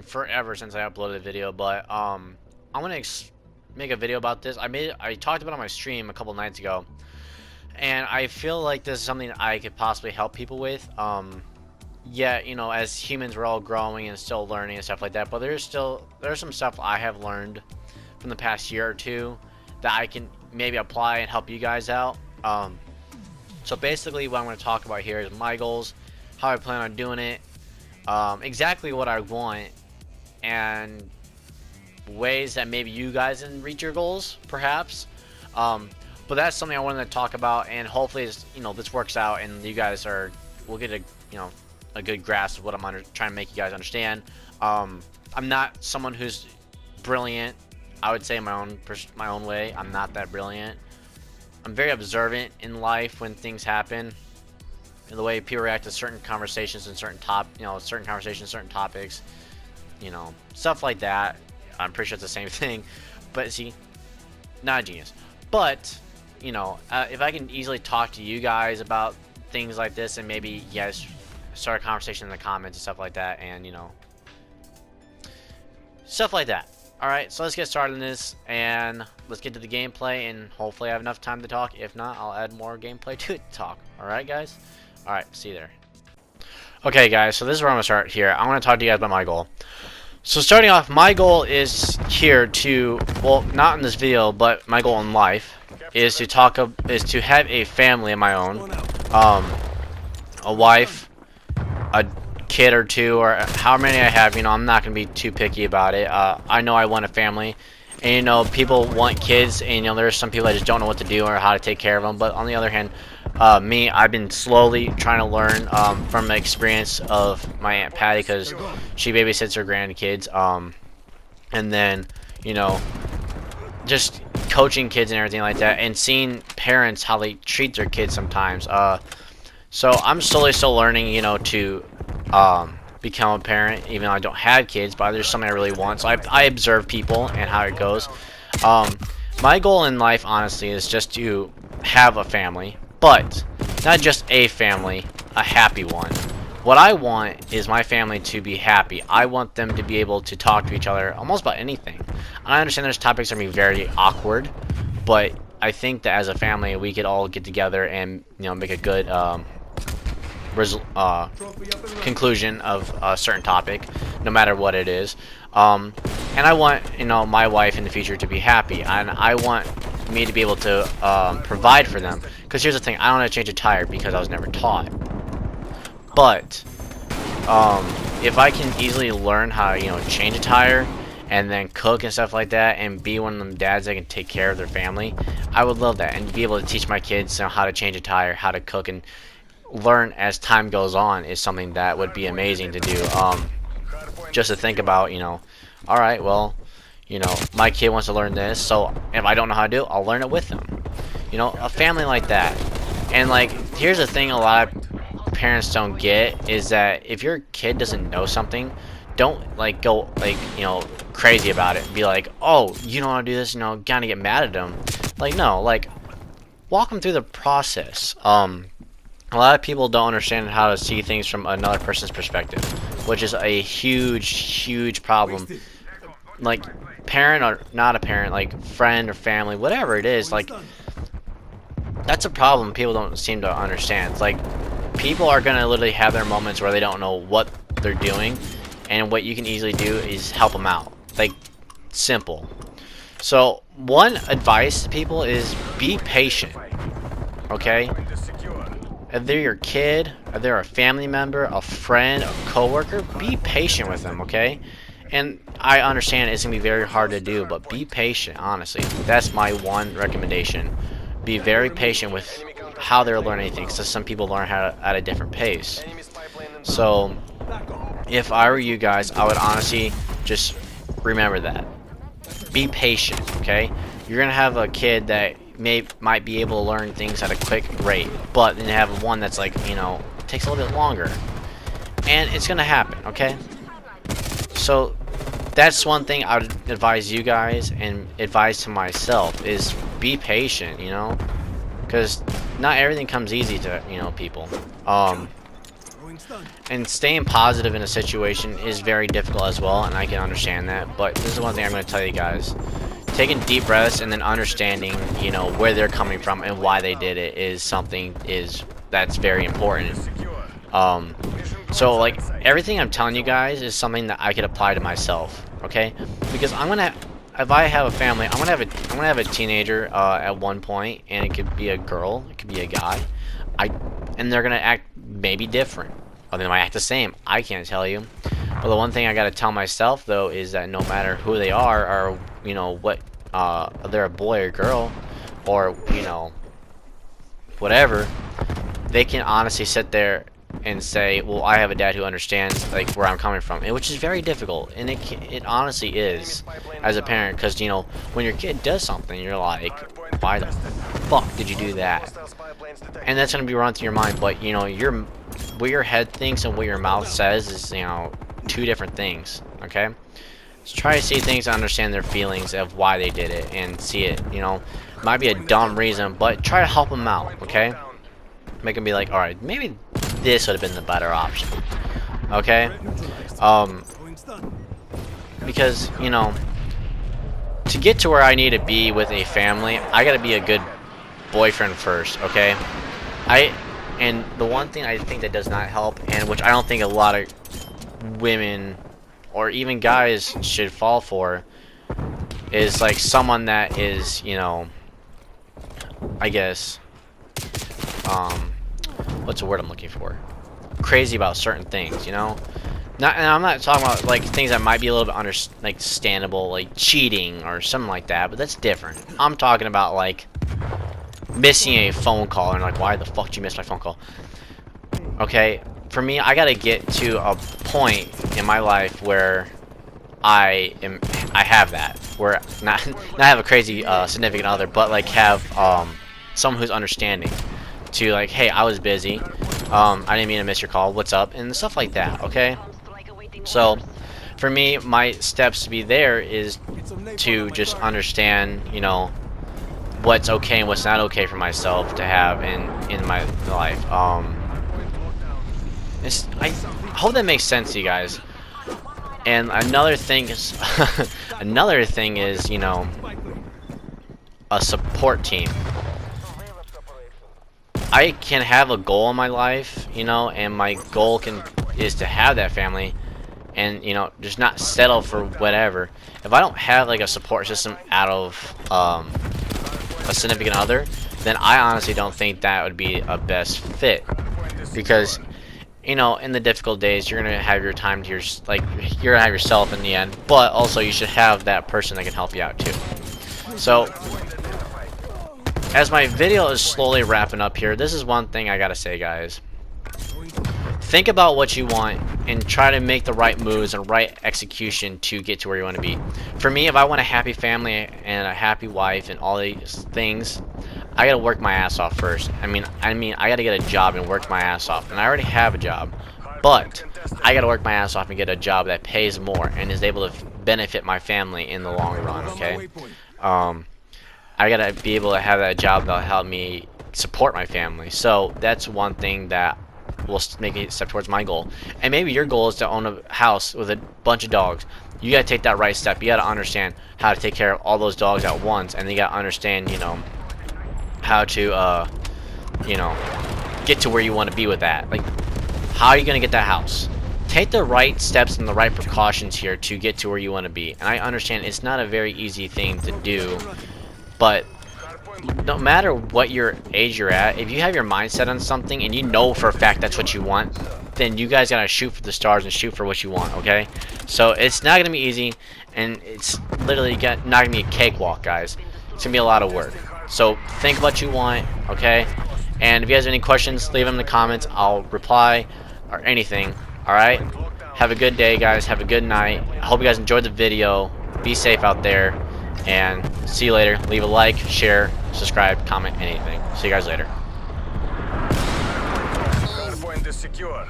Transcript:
forever since I uploaded a video, but I'm gonna make a video about this. I talked about it on my stream a couple nights ago, and I feel like this is something I could possibly help people with. Yeah, you know, as humans, we're all growing and still learning and stuff like that. But there's some stuff I have learned from the past year or two that I can maybe apply and help you guys out. So basically, what I'm going to talk about here is my goals, how I plan on doing it, exactly what I want, and ways that maybe you guys can reach your goals, perhaps. But that's something I wanted to talk about, and hopefully, this works out, and you guys will get a good grasp of what I'm trying to make you guys understand. I'm not someone who's brilliant. I would say in my own way, I'm not that brilliant. I'm very observant in life when things happen, and the way people react to certain conversations and certain topics, stuff like that. I'm pretty sure it's the same thing, but see, not a genius. But if I can easily talk to you guys about things like this, and maybe start a conversation in the comments and stuff like that, and stuff like that. Alright, so let's get started on this, and let's get to the gameplay, and hopefully I have enough time to talk. If not, I'll add more gameplay to it to talk. Alright, guys? Alright, see you there. Okay, guys, so this is where I'm going to start here. I want to talk to you guys about my goal. So starting off, my goal is here to, well, not in this video, but my goal in life is to have a family of my own, a wife, a kid or two, or how many I have. I'm not gonna be too picky about it. I know I want a family, and people want kids, and there's some people that just don't know what to do or how to take care of them. But on the other hand, I've been slowly trying to learn from the experience of my Aunt Patty, because she babysits her grandkids, and then just coaching kids and everything like that, and seeing parents how they treat their kids sometimes. So I'm slowly still learning, to become a parent, even though I don't have kids, but there's something I really want. So I observe people and how it goes. My goal in life, honestly, is just to have a family, but not just a family, a happy one. What I want is my family to be happy. I want them to be able to talk to each other almost about anything. I understand there's topics that are going to be very awkward, but I think that as a family, we could all get together and make a good conclusion of a certain topic, no matter what it is. And I want my wife in the future to be happy, and I want me to be able to provide for them. Because here's the thing, I don't want to change a tire because I was never taught. But if I can easily learn how to change a tire, and then cook and stuff like that, and be one of them dads that can take care of their family, I would love that, and be able to teach my kids how to change a tire, how to cook, and learn as time goes on is something that would be amazing to do. Just to think about, alright, well, my kid wants to learn this, so if I don't know how to do it, I'll learn it with them. A family like that. And here's the thing a lot of parents don't get, is that if your kid doesn't know something, don't go crazy about it and be like, oh, you don't want to do this, kind of get mad at them. No, walk them through the process. A lot of people don't understand how to see things from another person's perspective, which is a huge problem. Parent or not a parent, friend or family, whatever it is, that's a problem people don't seem to understand. People are gonna literally have their moments where they don't know what they're doing, and what you can easily do is help them out. Simple. So one advice to people is be patient. Okay? If they're your kid, if they're a family member, a friend, a coworker, be patient with them, okay? And I understand it's going to be very hard to do, but be patient, honestly. That's my one recommendation. Be very patient with how they're learning things, because some people learn at a different pace. So, if I were you guys, I would honestly just remember that. Be patient, okay? You're going to have a kid that might be able to learn things at a quick rate, but then you have one that's takes a little bit longer, and it's gonna happen, okay? So that's one thing I would advise you guys, and advise to myself, is be patient, because not everything comes easy to people. And staying positive in a situation is very difficult as well, and I can understand that. But this is one thing I'm going to tell you guys. Taking deep breaths and then understanding, you know, where they're coming from and why they did it is something that's very important. So like everything I'm telling you guys is something that I could apply to myself, okay? Because if I have a family, I'm gonna have a teenager at one point, and it could be a girl, it could be a guy. And they're gonna act maybe different, or they might act the same. I can't tell you. But the one thing I gotta tell myself though is that no matter who they are, or you know what, they're a boy or girl, or you know, whatever, they can honestly sit there and say, well, I have a dad who understands like where I'm coming from, and which is very difficult, and it honestly is as a parent, because you know when your kid does something, you're like, why the fuck did you do that? And that's gonna be run through your mind, but you know what your head thinks and what your mouth says is, you know, two different things. Okay, so try to see things and understand their feelings of why they did it, and see it. You know, it might be a dumb reason, but try to help them out. Okay, make them be like, all right, maybe this would have been the better option. Okay, because you know, to get to where I need to be with a family, I gotta be a good boyfriend first. Okay, and the one thing I think that does not help, and which I don't think a lot of women or even guys should fall for, is like someone that is, you know, I guess, what's the word I'm looking for? Crazy about certain things, you know? And I'm not talking about like things that might be a little bit understandable, like cheating or something like that, but that's different. I'm talking about like missing a phone call, and like, why the fuck did you miss my phone call? Okay, for me, I gotta get to a point in my life where I have that, where not have a crazy significant other, but like have someone who's understanding. To like, hey, I was busy, I didn't mean to miss your call, what's up, and stuff like that. Okay, so for me, my steps to be there is to just understand, you know, what's okay and what's not okay for myself to have in my life. I hope that makes sense to you guys. And another thing is another thing is, you know, a support team. I can have a goal in my life, you know, and my goal is to have that family, and you know, just not settle for whatever. If I don't have like a support system out of a significant other, then I honestly don't think that would be a best fit, because you know, in the difficult days, you're gonna have your time to you're gonna have yourself in the end, but also you should have that person that can help you out too. So as my video is slowly wrapping up here, this is one thing I gotta say, guys. Think about what you want and try to make the right moves and right execution to get to where you want to be. For me, if I want a happy family and a happy wife and all these things, I gotta work my ass off first. I mean, I gotta get a job and work my ass off. And I already have a job, but I gotta work my ass off and get a job that pays more and is able to benefit my family in the long run. Okay. I gotta be able to have that job that'll help me support my family. So that's one thing that will make me step towards my goal. And maybe your goal is to own a house with a bunch of dogs. You gotta take that right step. You gotta understand how to take care of all those dogs at once, and you gotta understand, you know, how to, you know, get to where you want to be with that. Like, how are you gonna get that house? Take the right steps and the right precautions here to get to where you want to be. And I understand it's not a very easy thing to do. But no matter what your age you're at, if you have your mindset on something and you know for a fact that's what you want, then you guys gotta shoot for the stars and shoot for what you want, okay? So it's not gonna be easy, and it's literally not gonna be a cakewalk, guys. It's gonna be a lot of work. So think what you want, okay? And if you guys have any questions, leave them in the comments. I'll reply, or anything, alright? Have a good day, guys. Have a good night. I hope you guys enjoyed the video. Be safe out there. And see you later. Leave a like, share, subscribe, comment, anything. See you guys later. Hardpoint is secure.